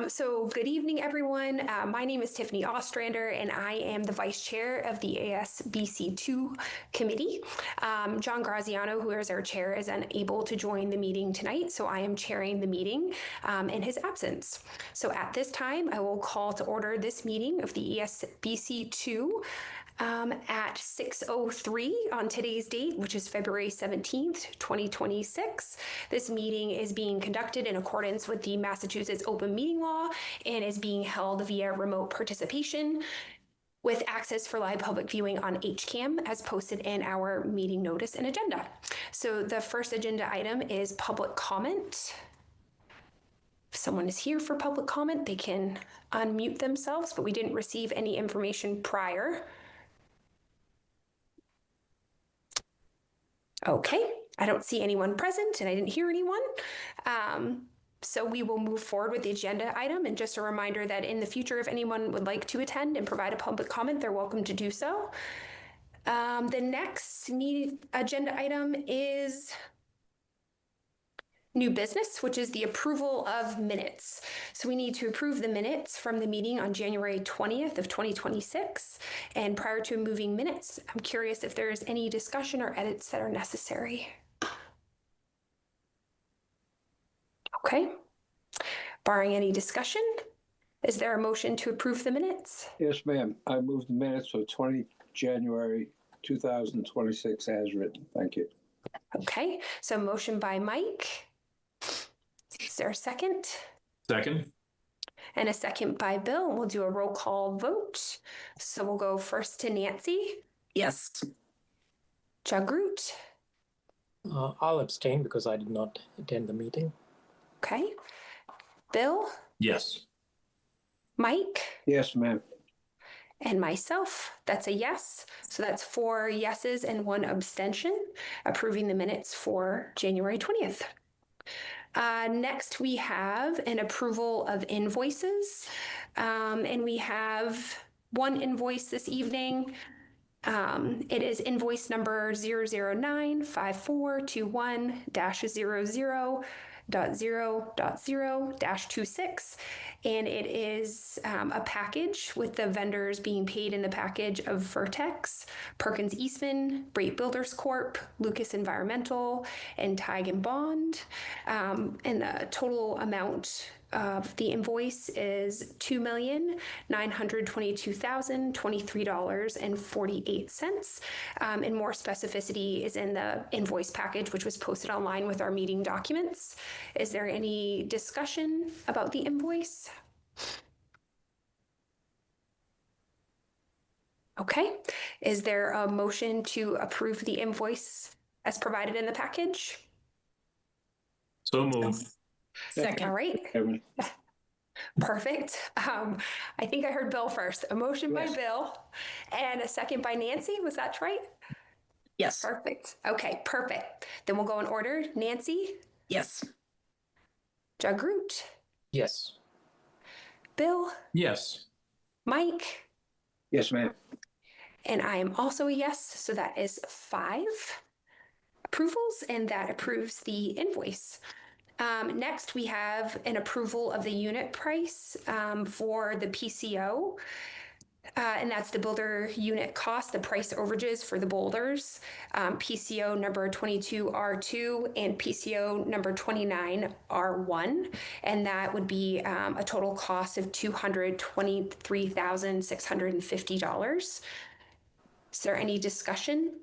So good evening, everyone. My name is Tiffany Ostrander, and I am the Vice Chair of the ASBC2 Committee. John Graziano, who is our Chair, is unable to join the meeting tonight, so I am chairing the meeting in his absence. So at this time, I will call to order this meeting of the ASBC2 at 6:03 on today's date, which is February 17th, 2026. This meeting is being conducted in accordance with the Massachusetts Open Meeting Law and is being held via remote participation with access for live public viewing on HCAM as posted in our meeting notice and agenda. So the first agenda item is public comment. If someone is here for public comment, they can unmute themselves, but we didn't receive any information prior. Okay, I don't see anyone present and I didn't hear anyone. So we will move forward with the agenda item. And just a reminder that in the future, if anyone would like to attend and provide a public comment, they're welcome to do so. The next agenda item is new business, which is the approval of minutes. So we need to approve the minutes from the meeting on January 20th of 2026. And prior to moving minutes, I'm curious if there's any discussion or edits that are necessary. Okay. Barring any discussion, is there a motion to approve the minutes? Yes, ma'am. I move the minutes for 20 January 2026 as written. Thank you. Okay, so motion by Mike. Is there a second? Second. And a second by Bill. We'll do a roll call vote. So we'll go first to Nancy. Yes. Jagroot. I'll abstain because I did not attend the meeting. Okay. Bill. Yes. Mike. Yes, ma'am. And myself, that's a yes. So that's 4 yeses and 1 abstention, approving the minutes for January 20th. Next, we have an approval of invoices. And we have one invoice this evening. It is invoice number 0095421-00.0.0-26, and it is a package with the vendors being paid in the package of Vertex, Perkins Eastman, Brait Builders Corp., Lucas Environmental, and Tig & Bond. And the total amount of the invoice is $2,922,023.48. And more specificity is in the invoice package, which was posted online with our meeting documents. Is there any discussion about the invoice? Okay. Is there a motion to approve the invoice as provided in the package? So moved. Second. All right. Perfect. I think I heard Bill first. A motion by Bill and a second by Nancy. Was that right? Yes. Perfect. Okay, perfect. Then we'll go in order. Nancy? Yes. Jagroot? Yes. Bill? Yes. Mike? Yes, ma'am. And I am also a yes. So that is 5 approvals, and that approves the invoice. Next, we have an approval of the unit price for the PCO, and that's the builder unit cost, the price overages for the boulders, PCO number 22R2 and PCO number 29R1, and that would be a total cost of $223,650. Is there any discussion?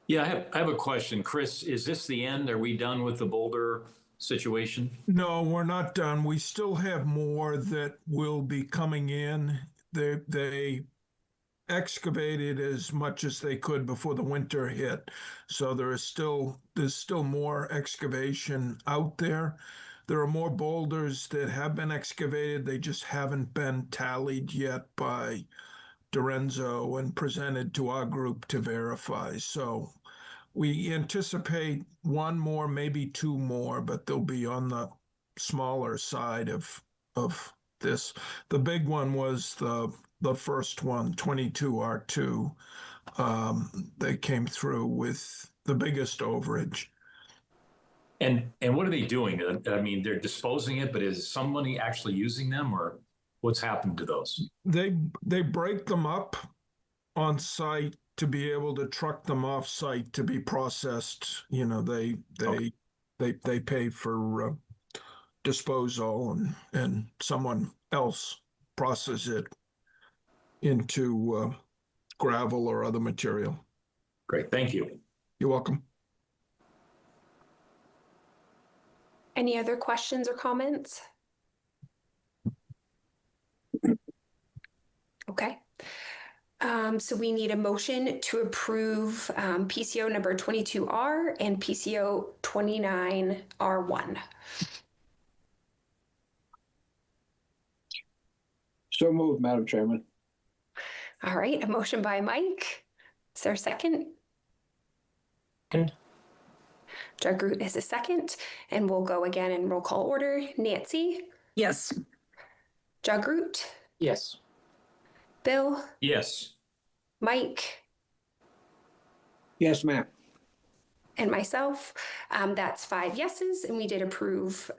Yeah, I have a question. Chris, is this the end? Are we done with the boulder situation? No, we're not done. We still have more that will be coming in. They excavated as much as they could before the winter hit. So there's still more excavation out there. There are more boulders that have been excavated. They just haven't been tallied yet by Dorenzo and presented to our group to verify. So we anticipate 1 more, maybe 2 more, but they'll be on the smaller side of this. The big one was the first one, 22R2. They came through with the biggest overage. And what are they doing? I mean, they're disposing it, but is somebody actually using them, or what's happened to those? They break them up on site to be able to truck them off site to be processed. You know, they pay for disposal, and someone else processes it into gravel or other material. Great, thank you. You're welcome. Any other questions or comments? Okay. So we need a motion to approve PCO number 22R and PCO 29R1. So moved, Madam Chairman. All right, a motion by Mike. Is there a second? And Doug Root is a second, and we'll go again in roll call order. Nancy, Yes. Doug Root, yes. Bill, Yes, Mike, Yes, ma'am. and myself. That's 5 yeses, and we did approve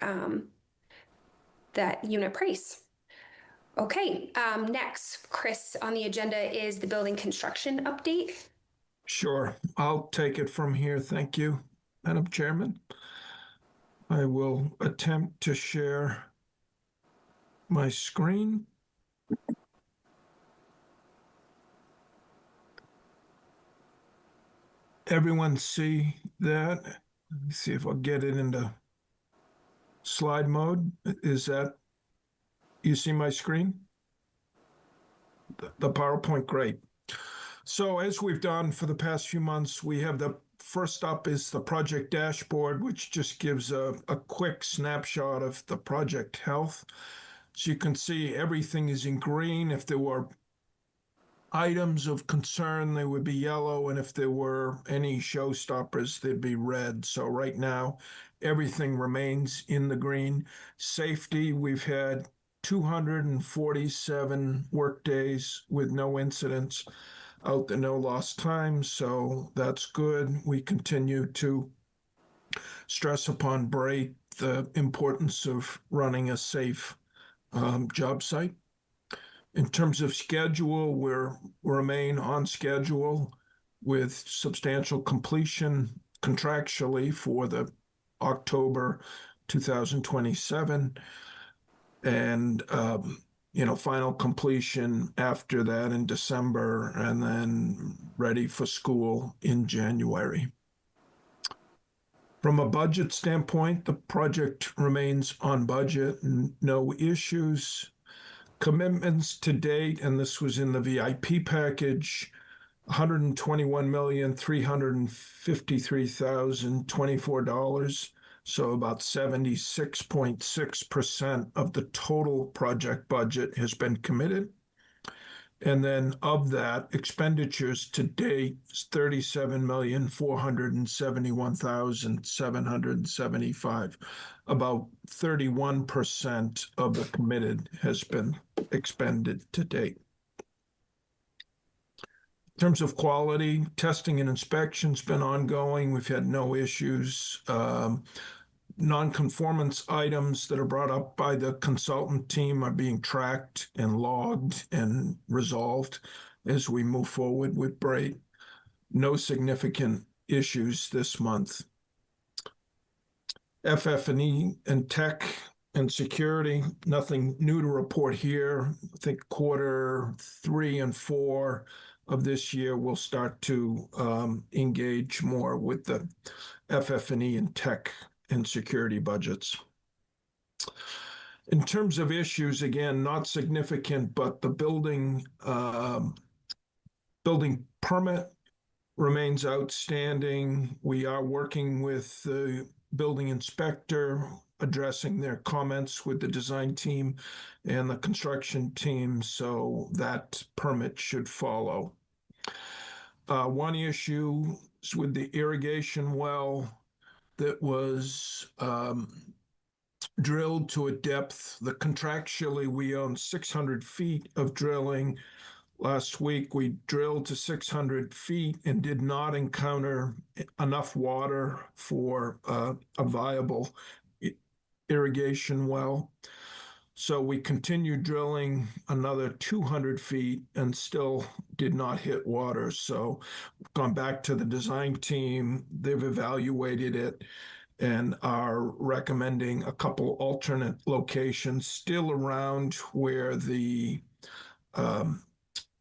that unit price. Okay, next, Chris, on the agenda is the building construction update. Sure, I'll take it from here. Thank you, Madam Chairman. I will attempt to share my screen. Everyone see that? Let me see if I'll get it into slide mode. Is that, you see my screen? The PowerPoint, great. So as we've done for the past few months, we have the first up is the project dashboard, which just gives a quick snapshot of the project health. So you can see everything is in green. If there were items of concern, they would be yellow, and if there were any showstoppers, they'd be red. So right now, everything remains in the green. Safety, we've had 247 work days with no incidents, out there, no lost time, so that's good. We continue to stress upon Bray the importance of running a safe job site. In terms of schedule, we remain on schedule with substantial completion contractually for the October 2027, and final completion after that in December, and then ready for school in January. From a budget standpoint, the project remains on budget and no issues. Commitments to date, and this was in the VIP package, $121,353,024. So about 76.6% of the total project budget has been committed. And then of that, expenditures to date is $37,471,775. About 31% of the committed has been expended to date. In terms of quality, testing and inspection's been ongoing. We've had no issues. Non-conformance items that are brought up by the consultant team are being tracked and logged and resolved as we move forward with Bray. No significant issues this month. FF&E and tech and security, nothing new to report here. I think quarter 3 and 4 of this year we'll start to engage more with the FF&E and tech and security budgets. In terms of issues, again, not significant, but the building permit remains outstanding. We are working with the building inspector, addressing their comments with the design team and the construction team, so that permit should follow. One issue is with the irrigation well that was drilled to a depth that contractually we own 600 feet of drilling. Last week, we drilled to 600 feet and did not encounter enough water for a viable irrigation well. So we continued drilling another 200 feet and still did not hit water. So gone back to the design team. They've evaluated it and are recommending a couple alternate locations still around where the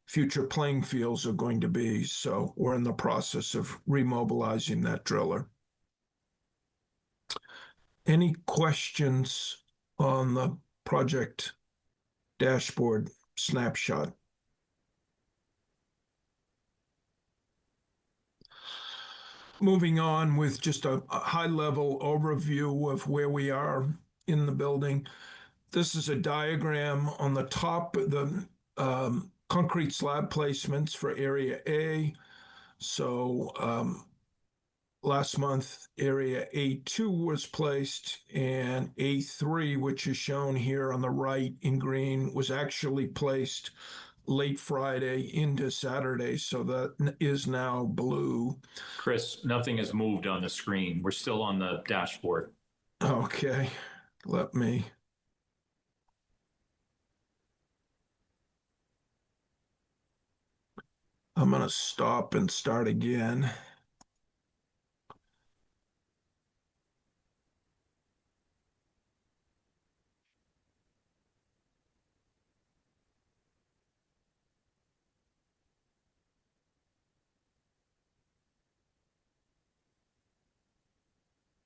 future playing fields are going to be. So we're in the process of remobilizing that driller. Any questions on the project dashboard snapshot? Moving on with just a high-level overview of where we are in the building. This is a diagram on the top, the concrete slab placements for Area A. So last month, Area A2 was placed, and A3, which is shown here on the right in green, was actually placed late Friday into Saturday, so that is now blue. Chris, nothing has moved on the screen. We're still on the dashboard. Okay, let me. I'm going to stop and start again.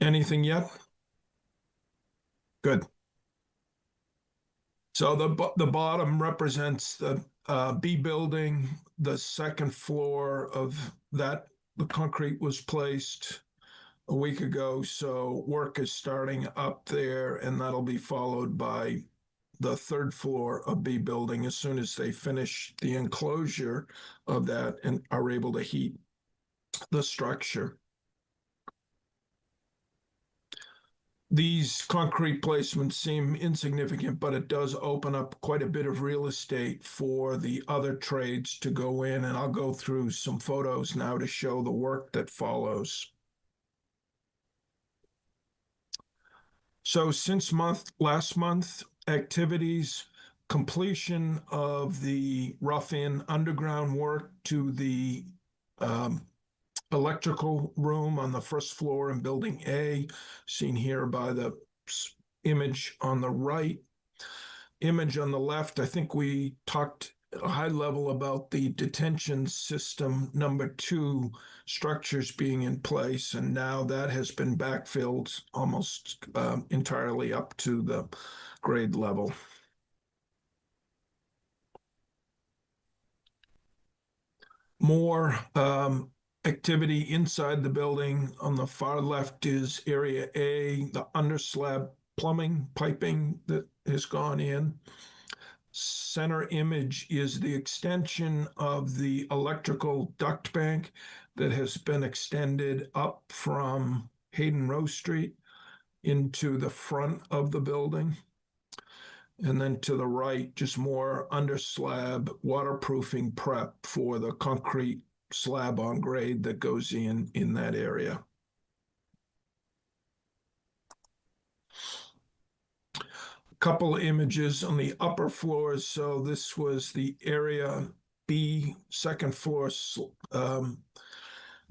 Anything yet? Good. So the bottom represents the B building. The second floor of that, the concrete was placed a week ago. So work is starting up there, and that'll be followed by the third floor of B building as soon as they finish the enclosure of that and are able to heat the structure. These concrete placements seem insignificant, but it does open up quite a bit of real estate for the other trades to go in, and I'll go through some photos now to show the work that follows. So since last month, activities, completion of the rough-in underground work to the electrical room on the first floor in Building A, seen here by the image on the right. Image on the left, I think we talked at a high level about the detention system #2 structures being in place, and now that has been backfilled almost entirely up to the grade level. More activity inside the building. On the far left is Area A, the underslab plumbing piping that has gone in. Center image is the extension of the electrical duct bank that has been extended up from Hayden Row Street into the front of the building. And then to the right, just more underslab waterproofing prep for the concrete slab on grade that goes in that area. A couple of images on the upper floors. So this was the Area B second floor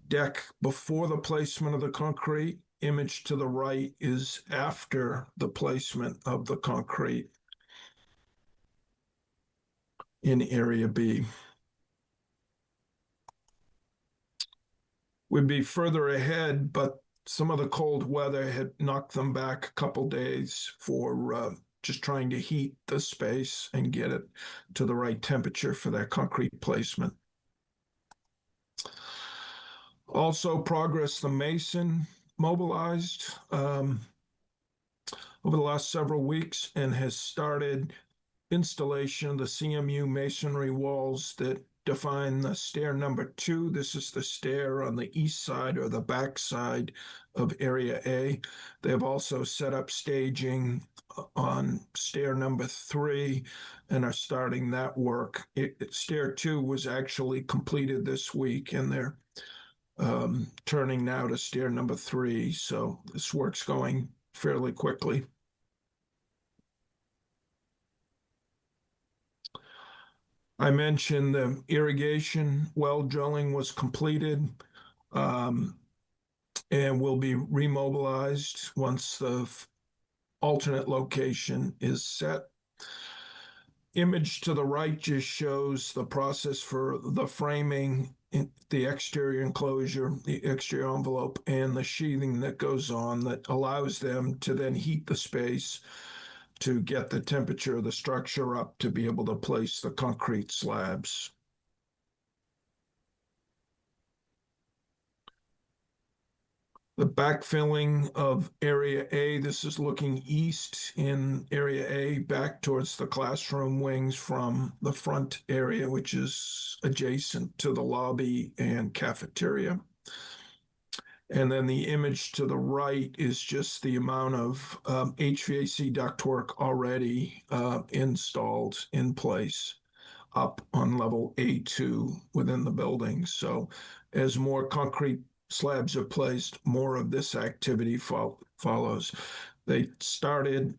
deck before the placement of the concrete. Image to the right is after the placement of the concrete in Area B. We'd be further ahead, but some of the cold weather had knocked them back a couple days for just trying to heat the space and get it to the right temperature for that concrete placement. Also, Progress the Mason mobilized over the last several weeks and has started installation of the CMU masonry walls that define the stair number 2. This is the stair on the east side or the back side of Area A. They have also set up staging on stair number 3 and are starting that work. Stair 2 was actually completed this week, and they're turning now to stair number 3. So this work's going fairly quickly. I mentioned the irrigation well drilling was completed and will be remobilized once the alternate location is set. Image to the right just shows the process for the framing, the exterior enclosure, the exterior envelope, and the sheathing that goes on that allows them to then heat the space to get the temperature of the structure up to be able to place the concrete slabs. The backfilling of Area A, this is looking east in Area A back towards the classroom wings from the front area, which is adjacent to the lobby and cafeteria. And then the image to the right is just the amount of HVAC ductwork already installed in place up on level A2 within the building. So as more concrete slabs are placed, more of this activity follows. They started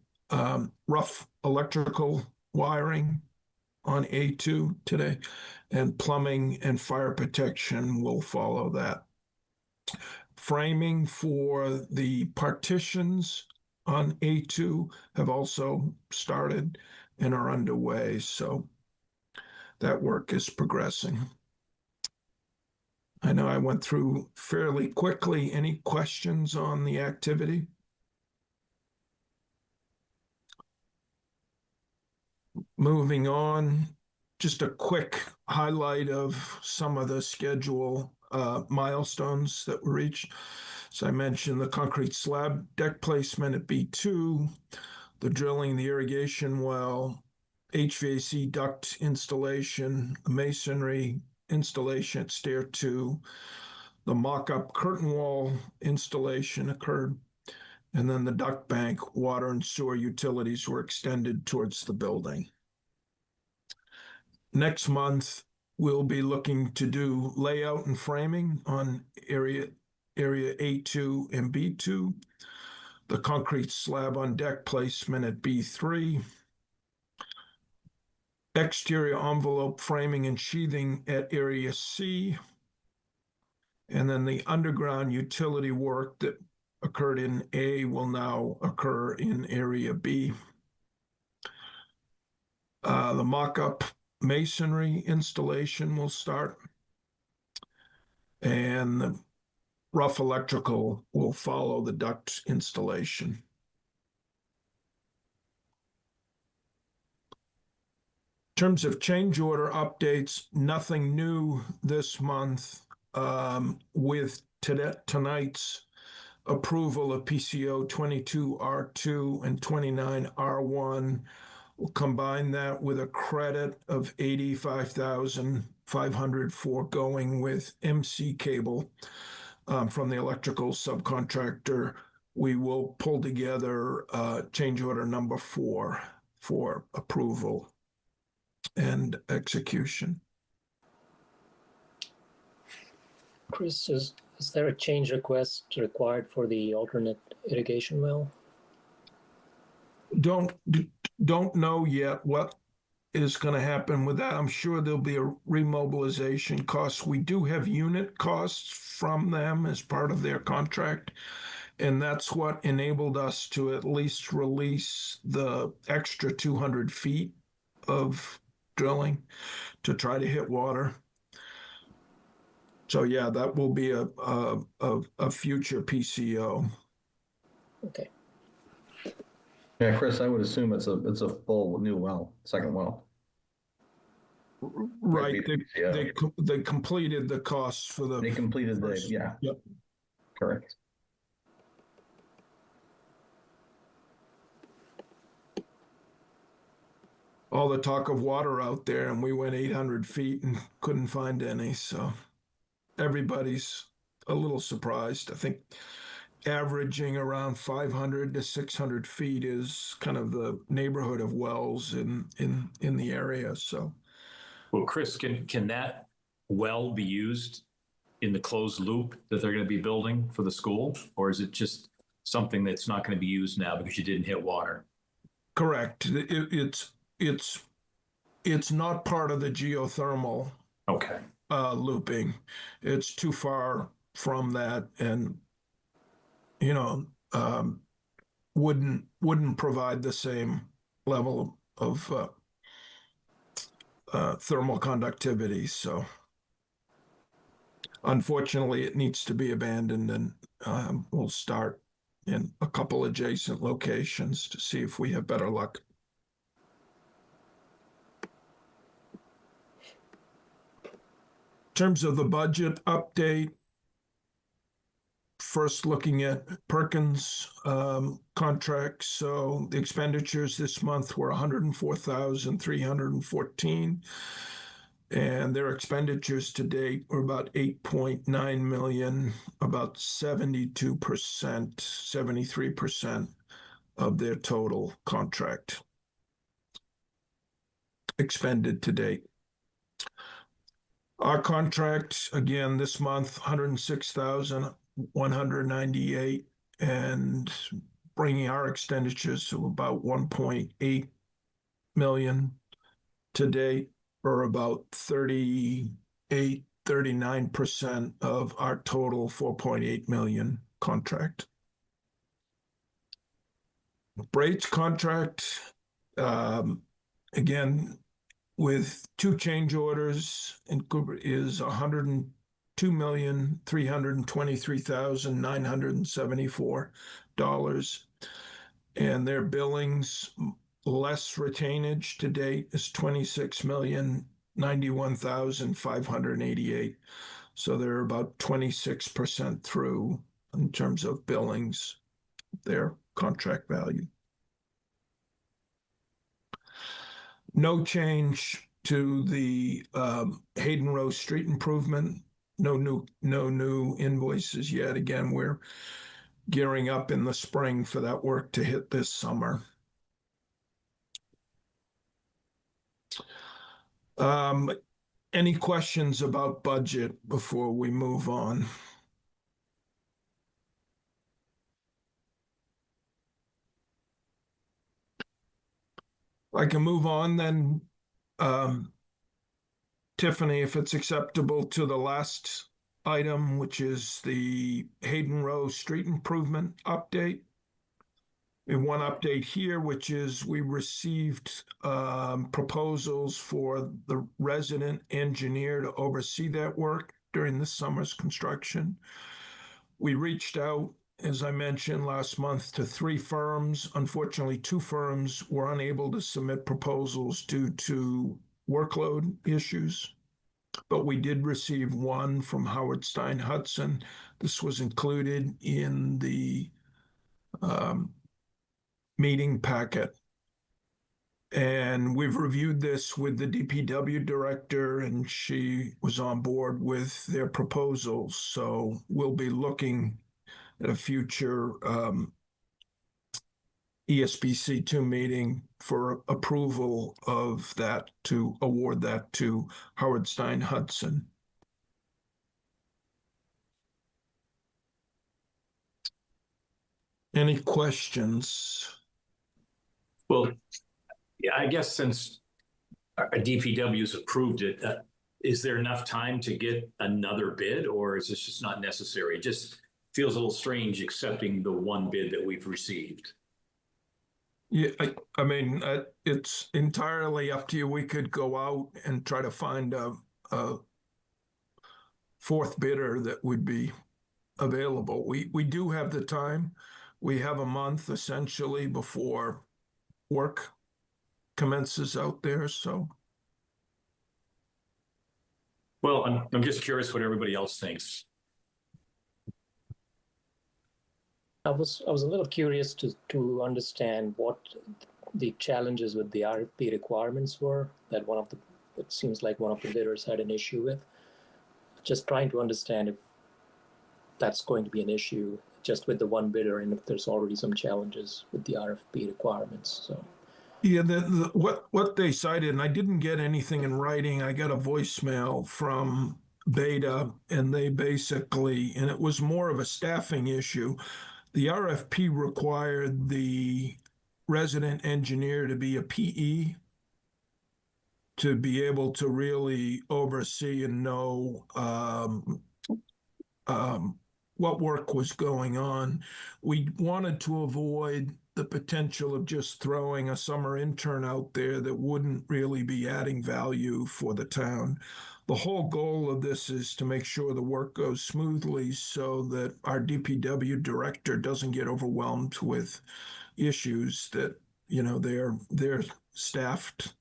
rough electrical wiring on A2 today, and plumbing and fire protection will follow that. Framing for the partitions on A2 have also started and are underway, so that work is progressing. I know I went through fairly quickly. Any questions on the activity? Moving on, just a quick highlight of some of the schedule milestones that were reached. So I mentioned the concrete slab deck placement at B2, the drilling, the irrigation well, HVAC duct installation, masonry installation at stair 2, the mock-up curtain wall installation occurred, and then the duct bank, water and sewer utilities were extended towards the building. Next month, we'll be looking to do layout and framing on area A2 and B2, the concrete slab on deck placement at B3, exterior envelope framing and sheathing at area C, and then the underground utility work that occurred in A will now occur in area B. The mock-up masonry installation will start, and the rough electrical will follow the duct installation. In terms of change order updates, nothing new this month with tonight's approval of PCO 22R2 and 29R1. We'll combine that with a credit of $85,500 for going with MC Cable from the electrical subcontractor. We will pull together change order number 4 for approval and execution. Chris, is there a change request required for the alternate irrigation well? Don't know yet what is going to happen with that. I'm sure there'll be a remobilization cost. We do have unit costs from them as part of their contract, and that's what enabled us to at least release the extra 200 feet of drilling to try to hit water. So yeah, that will be a future PCO. Okay. Yeah, Chris, I would assume it's a full new well, second well. Right. Yeah. They completed the costs for the. They completed the, first. yeah, Yep. correct. all the talk of water out there, and we went 800 feet and couldn't find any. So everybody's a little surprised. I think averaging around 500 to 600 feet is kind of the neighborhood of wells in the area. So Well, Chris, can that well be used in the closed loop that they're going to be building for the school? Or is it just something that's not going to be used now because you didn't hit water? correct. It's not part of the geothermal Okay. looping. It's too far from that, and you know, wouldn't provide the same level of thermal conductivity. So unfortunately, it needs to be abandoned, and we'll start in a couple adjacent locations to see if we have better luck. In terms of the budget update, first looking at Perkins contracts. So the expenditures this month were 104,314, and their expenditures to date were about 8.9 million, about 72%, 73% of their total contract expended to date. Our contract, again, this month, 106,198, and bringing our expenditures to about 1.8 million to date, or about 39% of our total 4.8 million contract. Braid's contract, again, with two change orders, is $102,323,974, and their billings less retainage to date is $26,091,588. So they're about 26% through in terms of billings, their contract value. No change to the Hayden Row street improvement. No new invoices yet. Again, we're gearing up in the spring for that work to hit this summer. Any questions about budget before we move on? I can move on then. Tiffany, if it's acceptable to the last item, which is the Hayden Row street improvement update. We have one update here, which is we received proposals for the resident engineer to oversee that work during this summer's construction. We reached out, as I mentioned last month, to 3 firms. Unfortunately, 2 firms were unable to submit proposals due to workload issues, but we did receive one from Howard Stein Hudson. This was included in the meeting packet. And we've reviewed this with the DPW director, and she was on board with their proposals. So we'll be looking at a future ESBC2 meeting for approval of that, to award that to Howard Stein Hudson. Any questions? Well, yeah, I guess since DPW's approved it, is there enough time to get another bid, or is this just not necessary? It just feels a little strange accepting the one bid that we've received. Yeah, I mean, it's entirely up to you. We could go out and try to find a 4th bidder that would be available. We do have the time. We have a month essentially before work commences out there. So, well, I'm just curious what everybody else thinks. I was a little curious to understand what the challenges with the RFP requirements were that it seems like one of the bidders had an issue with. Just trying to understand if that's going to be an issue just with the one bidder and if there's already some challenges with the RFP requirements. So Yeah, what they cited, and I didn't get anything in writing. I got a voicemail from Beta, and they basically, and it was more of a staffing issue. The RFP required the resident engineer to be a PE to be able to really oversee and know what work was going on. We wanted to avoid the potential of just throwing a summer intern out there that wouldn't really be adding value for the town. The whole goal of this is to make sure the work goes smoothly so that our DPW director doesn't get overwhelmed with issues that, they're staffed,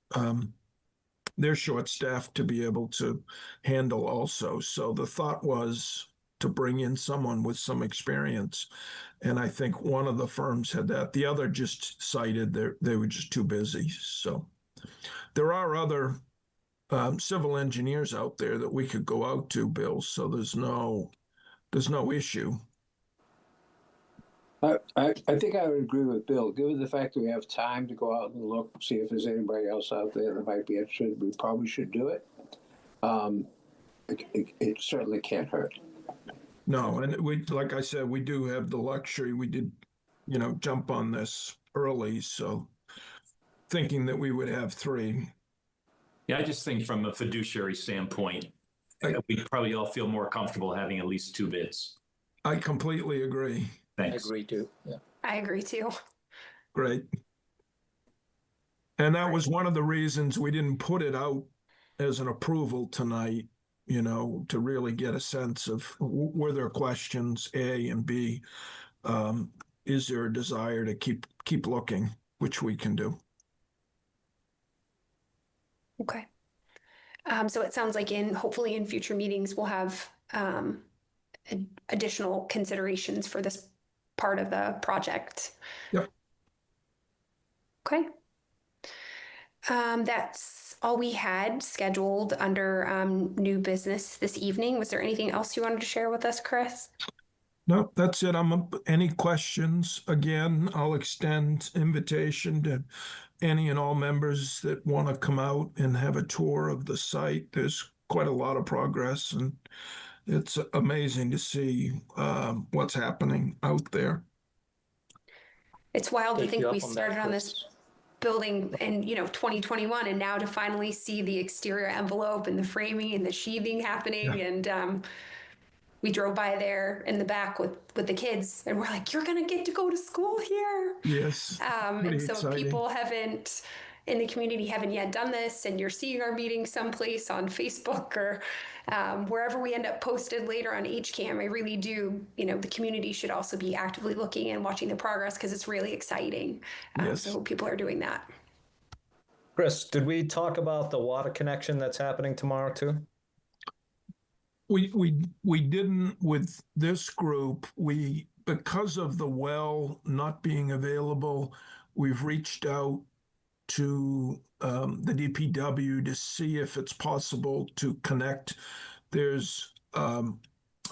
they're short-staffed to be able to handle also. So the thought was to bring in someone with some experience. And I think one of the firms had that. The other just cited they were just too busy. So there are other civil engineers out there that we could go out to, Bill. So there's no issue. I think I would agree with Bill. Given the fact that we have time to go out and look, see if there's anybody else out there that might be interested, we probably should do it. It certainly can't hurt. No, and like I said, we do have the luxury. We did, jump on this early, so thinking that we would have 3. Yeah, I just think from a fiduciary standpoint, we'd probably all feel more comfortable having at least 2 bids. I completely agree. Thanks. I agree too. Yeah. I agree too. Great. And that was one of the reasons we didn't put it out as an approval tonight, to really get a sense of were there questions, A, and B, is there a desire to keep looking, which we can do. Okay. So it sounds like hopefully in future meetings, we'll have additional considerations for this part of the project. Yep. Okay. That's all we had scheduled under new business this evening. Was there anything else you wanted to share with us, Chris? No, that's it. Any questions? Again, I'll extend invitation to any and all members that want to come out and have a tour of the site. There's quite a lot of progress, and it's amazing to see what's happening out there. It's wild to Take think you we up on that, started on Chris. this building in 2021, and now to finally see the exterior envelope and the framing and the sheathing happening. Yeah. And we drove by there in the back with the kids, and we're like, you're gonna get to go to school here. Yes. And so exciting. people in the community haven't yet done this, and you're seeing our meeting someplace on Facebook or wherever we end up posted later on HCAM. I really do, the community should also be actively looking and watching the progress because it's really exciting. Yes. So people are doing that. Chris, did we talk about the water connection that's happening tomorrow too? We didn't with this group. Because of the well not being available, we've reached out to the DPW to see if it's possible to connect. There's a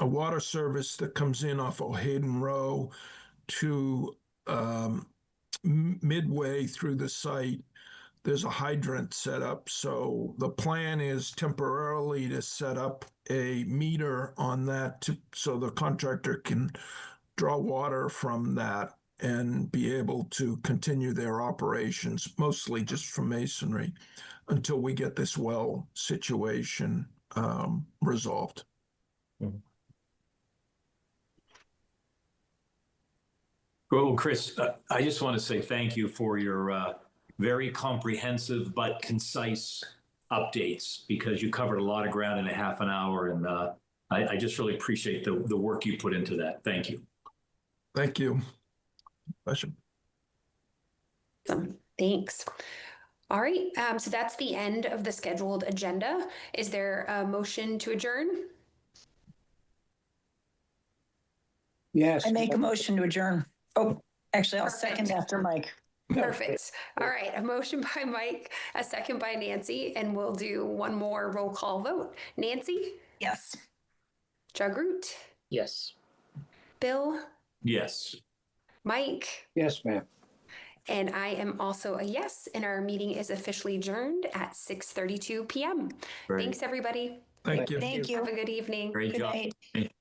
water service that comes in off O'Hayden Row to midway through the site. There's a hydrant set up. So the plan is temporarily to set up a meter on that so the contractor can draw water from that and be able to continue their operations, mostly just from masonry, until we get this well situation resolved. Mm-hmm. Well, Chris, I just want to say thank you for your very comprehensive but concise updates, because you covered a lot of ground in a half an hour, and I just really appreciate the work you put into that. Thank you. Thank you. Pleasure. Thanks. All right. So that's the end of the scheduled agenda. Is there a motion to adjourn? Yes. I make a motion to adjourn. Oh, actually, I'll Perfect. second after Mike. Perfect. All right. A motion by Mike, a second by Nancy, and we'll do one more roll call vote. Nancy, Yes. Jagroot, Yes. Bill, Yes. Mike, Yes, ma'am. and I am also a yes, and our meeting is officially adjourned at 6:32 p.m. Great. Thanks, everybody. Thank you. Thank you. Have a good evening. Great Good job. night.